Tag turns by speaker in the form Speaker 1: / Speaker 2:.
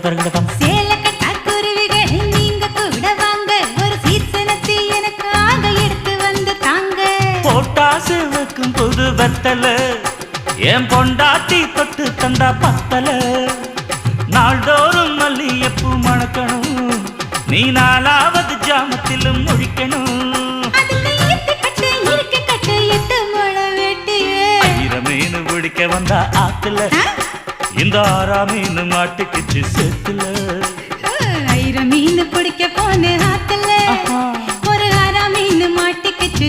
Speaker 1: தரங்கடதம்
Speaker 2: சேல கட்டா குருவிகள் நீங்க கூட வாங்க ஒரு சீசனத்தை எனக்காக எடுத்து வந்து தாங்க
Speaker 1: போட்டாசு வைக்கும் புது வெத்தல என் பொண்டாட்டி தொட்டு தந்தா பத்தல நாள்தோறும் மல்லியப்பூ மணக்கணும் நீ நாலாவது ஜாமத்திலும் முழிக்கணும் மீன் பிடிக்க வந்தா ஆத்துல இந்த 6 மீன் மாட்டுக்குச்சு சேத்துல
Speaker 2: மீன் பிடிக்க போன ஆத்துல ஒரு 6 மீன் மாட்டுக்குச்சு